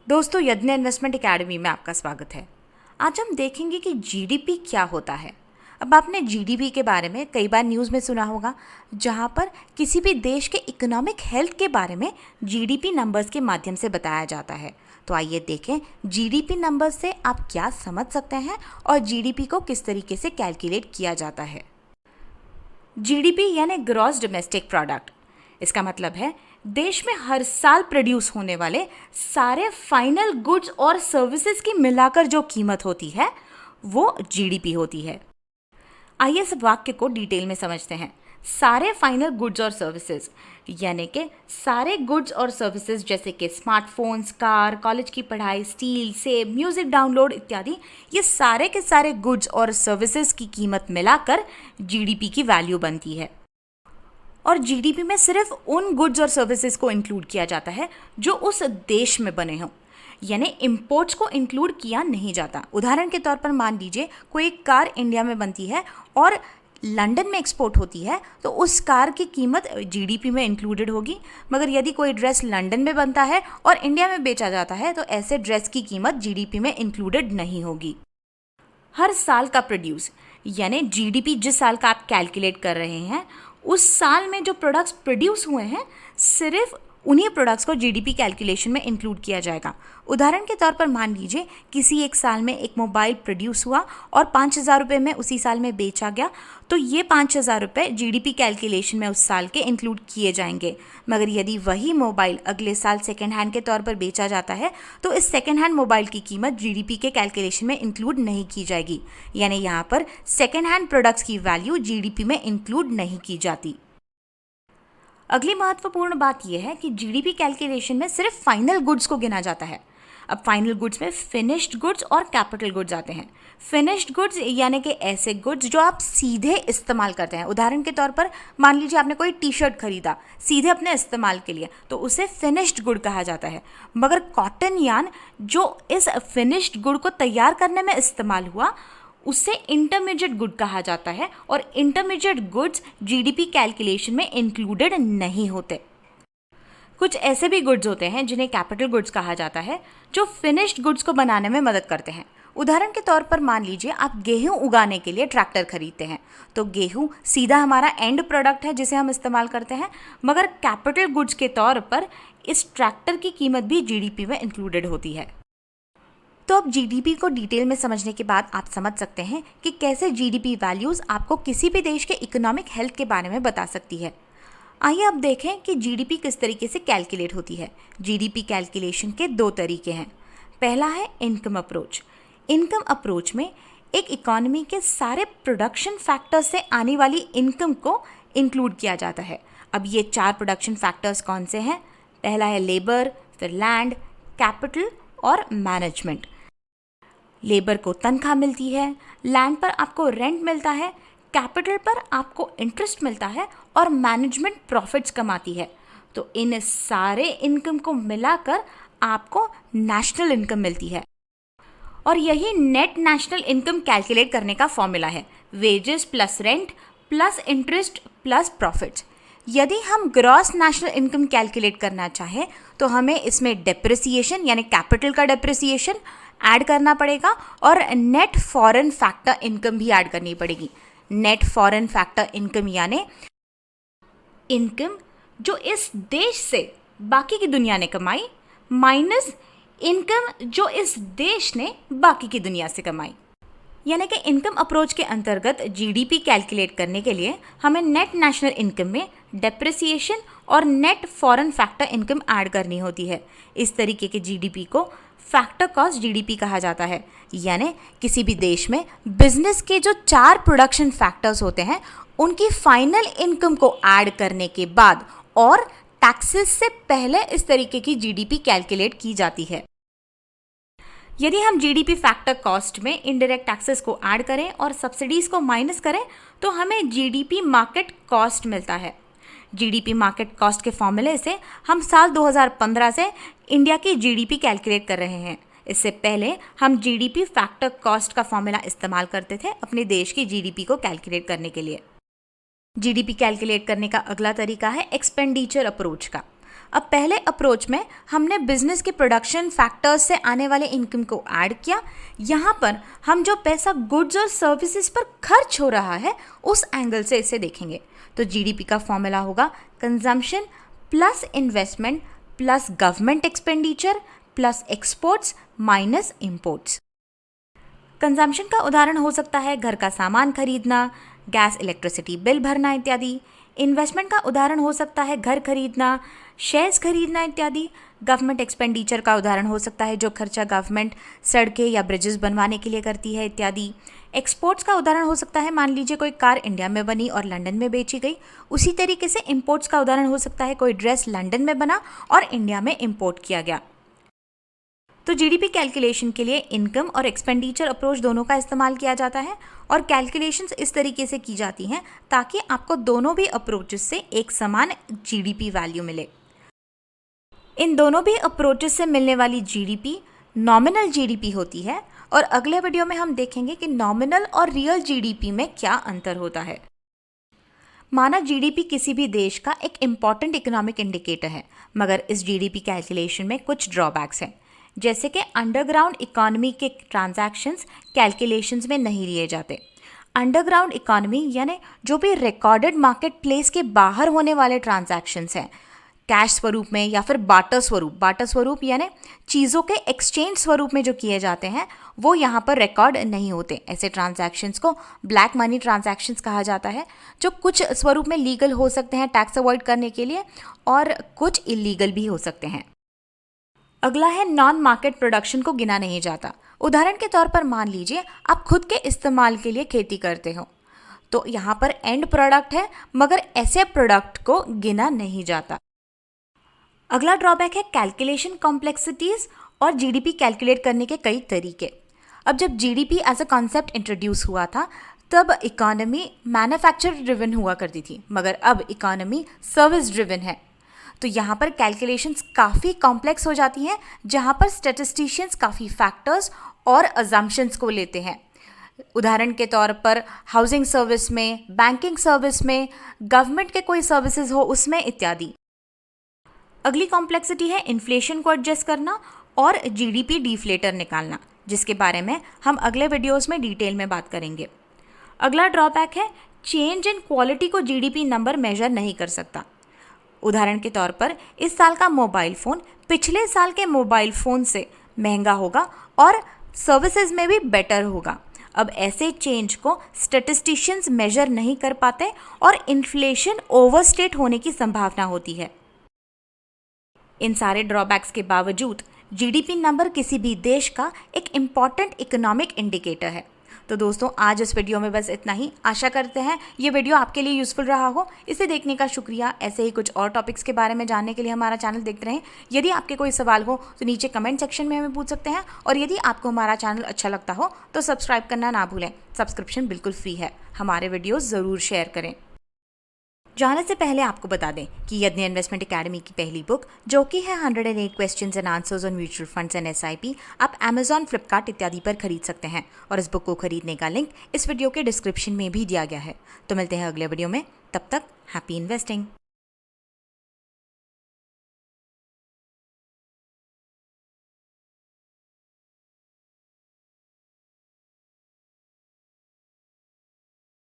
दोस्तों, यज्ञ investment academy में आपका स्वागत है। आज हम देखेंगे कि जीडीपी क्या होता है। अब आपने जीडीपी के बारे में कई बार न्यूज़ में सुना होगा, जहां पर किसी भी देश के इकोनॉमिक हेल्थ के बारे में जीडीपी नंबर्स के माध्यम से बताया जाता है। तो आइए देखें जीडीपी नंबर्स से आप क्या समझ सकते हैं और जीडीपी को किस तरीके से कैलकुलेट किया जाता है। जीडीपी यानी ग्रॉस डोमेस्टिक प्रोडक्ट। इसका मतलब है देश में हर साल प्रोड्यूस होने वाले सारे फाइनल गुड्स और सर्विसेज की मिलाकर जो कीमत होती है वो जीडीपी होती है। आइए इस वाक्य को डिटेल में समझते हैं। सारे फाइनल गुड्स और सर्विसेज यानी कि सारे गुड्स और सर्विसेज जैसे कि स्मार्टफोन्स, कार, कॉलेज की पढ़ाई, स्टील, सेब, म्यूजिक डाउनलोड इत्यादि, ये सारे के सारे गुड्स और सर्विसेज की कीमत मिलाकर जीडीपी की वैल्यू बनती है। और जीडीपी में सिर्फ उन गुड्स और सर्विसेज को इंक्लूड किया जाता है जो उस देश में बने हों, यानी इंपोर्ट्स को इंक्लूड किया नहीं जाता। उदाहरण के तौर पर मान लीजिए कोई कार इंडिया में बनती है और लंदन में एक्सपोर्ट होती है, तो उस कार की कीमत जीडीपी में इंक्लूडेड होगी। मगर यदि कोई ड्रेस लंदन में बनता है और इंडिया में बेचा जाता है तो ऐसे ड्रेस की कीमत जीडीपी में इंक्लूडेड नहीं होगी। हर साल का प्रोड्यूस यानी जीडीपी जिस साल का आप कैलकुलेट कर रहे हैं, उस साल में जो प्रोडक्ट्स प्रोड्यूस हुए हैं सिर्फ उन्हीं प्रोडक्ट्स को जीडीपी कैलकुलेशन में इंक्लूड किया जाएगा। उदाहरण के तौर पर मान लीजिए किसी एक साल में एक मोबाइल प्रोड्यूस हुआ और 5,000 रुपये में उसी साल में बेचा गया, तो ये 5,000 रुपये जीडीपी कैलकुलेशन में उस साल के इंक्लूड किए जाएंगे। मगर यदि वही मोबाइल अगले साल सेकेंड हैंड के तौर पर बेचा जाता है तो इस सेकेंड हैंड मोबाइल की कीमत जीडीपी के कैलकुलेशन में इंक्लूड नहीं की जाएगी। यानी यहाँ पर सेकेंड हैंड प्रोडक्ट्स की वैल्यू जीडीपी में इंक्लूड नहीं की जाती। अगली महत्वपूर्ण बात यह है कि जीडीपी कैलकुलेशन में सिर्फ फाइनल गुड्स को गिना जाता है। अब फाइनल गुड्स में फिनिश्ड गुड्स और कैपिटल गुड्स आते हैं। फिनिश्ड गुड्स यानी कि ऐसे गुड्स जो आप सीधे इस्तेमाल करते हैं। उदाहरण के तौर पर मान लीजिए आपने कोई टी शर्ट खरीदा सीधे अपने इस्तेमाल के लिए, तो उसे फिनिश्ड गुड कहा जाता है। मगर कॉटन यार्न जो इस फिनिश्ड गुड को तैयार करने में इस्तेमाल हुआ, उसे इंटरमीडिएट गुड कहा जाता है और इंटरमीडिएट गुड्स जीडीपी कैलकुलेशन में इंक्लूडेड नहीं होते। कुछ ऐसे भी गुड्स होते हैं जिन्हें कैपिटल गुड्स कहा जाता है, जो फिनिश्ड गुड्स को बनाने में मदद करते हैं। उदाहरण के तौर पर मान लीजिए आप गेहूं उगाने के लिए ट्रैक्टर खरीदते हैं, तो गेहूं सीधा हमारा एंड प्रोडक्ट है जिसे हम इस्तेमाल करते हैं। मगर कैपिटल गुड्स के तौर पर इस ट्रैक्टर की कीमत भी जीडीपी में इंक्लूडेड होती है। तो अब जीडीपी को डिटेल में समझने के बाद आप समझ सकते हैं कि कैसे जीडीपी वैल्यूज़ आपको किसी भी देश के इकोनॉमिक हेल्थ के बारे में बता सकती है। आइए अब देखें कि जीडीपी किस तरीके से कैलकुलेट होती है। जीडीपी कैलकुलेशन के दो तरीके हैं। पहला है इनकम अप्रोच। इनकम अप्रोच में एक इकोनॉमी के सारे प्रोडक्शन फैक्टर्स से आने वाली इनकम को इंक्लूड किया जाता है। अब ये 4 प्रोडक्शन फैक्टर्स कौन से हैं? पहला है लेबर, फिर लैंड, कैपिटल और मैनेजमेंट। लेबर को तनख्वाह मिलती है, लैंड पर आपको रेंट मिलता है, कैपिटल पर आपको इंटरेस्ट मिलता है और मैनेजमेंट प्रॉफिट्स कमाती है। तो इन सारे इनकम को मिलाकर आपको नेशनल इनकम मिलती है और यही नेट नेशनल इनकम कैलकुलेट करने का फॉर्मूला है। Wages plus rent plus interest plus profits. यदि हम ग्रॉस नेशनल इनकम कैलकुलेट करना चाहें तो हमें इसमें डेप्रिसिएशन यानी कैपिटल का डेप्रिसिएशन ऐड करना पड़ेगा और नेट फॉरेन फैक्टर इनकम भी ऐड करनी पड़ेगी। नेट फॉरेन फैक्टर इनकम यानी इनकम जो इस देश से बाकी की दुनिया ने कमाई माइनस इनकम जो इस देश ने बाकी की दुनिया से कमाई। यानी कि इनकम अप्रोच के अंतर्गत जीडीपी कैलकुलेट करने के लिए हमें नेट नेशनल इनकम में डेप्रिसिएशन और net foreign factor income add करनी होती है। इस तरीके के जीडीपी को फैक्टर कॉस्ट जीडीपी कहा जाता है। यानी किसी भी देश में बिजनेस के जो 4 प्रोडक्शन फैक्टर्स होते हैं उनकी फाइनल इनकम को ऐड करने के बाद और टैक्सेस से पहले इस तरीके की जीडीपी कैलकुलेट की जाती है। यदि हम जीडीपी फैक्टर कॉस्ट में इनडायरेक्ट टैक्सेस को ऐड करें और सब्सिडीज को माइनस करें तो हमें जीडीपी मार्केट कॉस्ट मिलता है। जीडीपी मार्केट कॉस्ट के फॉर्मूले से हम साल 2015 से इंडिया की जीडीपी कैलकुलेट कर रहे हैं। इससे पहले हम जीडीपी फैक्टर कॉस्ट का फॉर्मूला इस्तेमाल करते थे अपने देश की जीडीपी को कैलकुलेट करने के लिए। जीडीपी कैलकुलेट करने का अगला तरीका है एक्सपेंडिचर अप्रोच का। अब पहले अप्रोच में हमने बिजनेस के प्रोडक्शन फैक्टर्स से आने वाले इनकम को ऐड किया। यहाँ पर हम जो पैसा गुड्स और सर्विसेज पर खर्च हो रहा है उस एंगल से इसे देखेंगे। तो जीडीपी का फॉर्मूला होगा consumption plus investment plus government expenditure plus exports minus imports. Consumption का उदाहरण हो सकता है घर का सामान खरीदना, गैस इलेक्ट्रिसिटी बिल भरना इत्यादि। इन्वेस्टमेंट का उदाहरण हो सकता है घर खरीदना, शेयर्स खरीदना इत्यादि। गवर्नमेंट एक्सपेंडिचर का उदाहरण हो सकता है जो खर्चा गवर्नमेंट सड़कें या ब्रिजेस बनवाने के लिए करती है इत्यादि। एक्सपोर्ट्स का उदाहरण हो सकता है मान लीजिए कोई कार इंडिया में बनी और लंदन में बेची गई। उसी तरीके से इंपोर्ट्स का उदाहरण हो सकता है कोई ड्रेस लंदन में बना और इंडिया में इंपोर्ट किया गया। तो जीडीपी कैलकुलेशन के लिए इनकम और एक्सपेंडिचर अप्रोच दोनों का इस्तेमाल किया जाता है और कैलकुलेशंस इस तरीके से की जाती हैं ताकि आपको दोनों भी अप्रोचेस से एक समान जीडीपी वैल्यू मिले। इन दोनों भी अप्रोचेस से मिलने वाली जीडीपी नॉमिनल जीडीपी होती है और अगले वीडियो में हम देखेंगे कि नॉमिनल और रियल जीडीपी में क्या अंतर होता है। माना जीडीपी किसी भी देश का एक इम्पॉर्टेंट इकोनॉमिक इंडिकेटर है, मगर इस जीडीपी कैलकुलेशन में कुछ ड्रॉबैक्स हैं, जैसे कि अंडरग्राउंड इकोनॉमी के ट्रांजैक्शंस कैलकुलेशंस में नहीं लिए जाते। अंडरग्राउंड इकोनॉमी यानी जो भी रिकॉर्डेड मार्केट प्लेस के बाहर होने वाले ट्रांजैक्शंस हैं, कैश स्वरूप में या फिर बाटर स्वरूप यानी चीज़ों के एक्सचेंज स्वरूप में जो किए जाते हैं वो यहाँ पर रिकॉर्ड नहीं होते। ऐसे ट्रांजैक्शंस को ब्लैक मनी ट्रांजैक्शंस कहा जाता है, जो कुछ स्वरूप में लीगल हो सकते हैं टैक्स अवॉइड करने के लिए और कुछ इलीगल भी हो सकते हैं। अगला है नॉन मार्केट प्रोडक्शन को गिना नहीं जाता। उदाहरण के तौर पर मान लीजिए आप खुद के इस्तेमाल के लिए खेती करते हो, तो यहाँ पर एंड प्रोडक्ट है मगर ऐसे प्रोडक्ट को गिना नहीं जाता। अगला ड्रॉबैक है कैलकुलेशन कॉम्प्लेक्सिटीज और जीडीपी कैलकुलेट करने के कई तरीके। अब जब GDP as a concept introduce हुआ था तब इकोनॉमी मैन्युफैक्चर ड्रिवन हुआ करती थी, मगर अब इकोनॉमी सर्विस ड्रिवन है। तो यहाँ पर कैलकुलेशंस काफ़ी कॉम्प्लेक्स हो जाती हैं, जहाँ पर स्टैटिस्टिशियंस काफ़ी फैक्टर्स और अजम्पशंस को लेते हैं। उदाहरण के तौर पर हाउसिंग सर्विस में, बैंकिंग सर्विस में, गवर्नमेंट के कोई सर्विसेज हो उसमें इत्यादि। अगली कॉम्प्लेक्सिटी है इन्फ्लेशन को एडजस्ट करना और जीडीपी डिफ्लेटर निकालना, जिसके बारे में हम अगले वीडियोस में डिटेल में बात करेंगे। अगला ड्रॉबैक है चेंज इन क्वालिटी को जीडीपी नंबर मेजर नहीं कर सकता। उदाहरण के तौर पर इस साल का मोबाइल फ़ोन पिछले साल के मोबाइल फ़ोन से महंगा होगा और सर्विसेज में भी बेटर होगा। अब ऐसे चेंज को स्टैटिस्टिशियंस मेजर नहीं कर पाते और इन्फ्लेशन ओवरस्टेट होने की संभावना होती है। इन सारे ड्रॉबैक्स के बावजूद जीडीपी नंबर किसी भी देश का एक इम्पॉर्टेंट इकोनॉमिक इंडिकेटर है। तो दोस्तों आज इस वीडियो में बस इतना ही। आशा करते हैं ये वीडियो आपके लिए यूज़फुल रहा हो। इसे देखने का शुक्रिया। ऐसे ही कुछ और टॉपिक्स के बारे में जानने के लिए हमारा चैनल देखते रहें। यदि आपके कोई सवाल हो तो नीचे कमेंट सेक्शन में हमें पूछ सकते हैं और यदि आपको हमारा चैनल अच्छा लगता हो तो सब्सक्राइब करना ना भूलें। सब्सक्रिप्शन बिल्कुल फ्री है। हमारे वीडियोज़ ज़रूर शेयर करें। जाने से पहले आपको बता दें कि यज्ञ इन्वेस्टमेंट एकेडमी की पहली बुक, जो कि है 108 questions and answers on mutual funds and SIP, आप अमेजॉन, फ्लिपकार्ट इत्यादि पर खरीद सकते हैं और इस बुक को खरीदने का लिंक इस वीडियो के डिस्क्रिप्शन में भी दिया गया है। तो मिलते हैं अगले वीडियो में, तब तक हैप्पी इन्वेस्टिंग।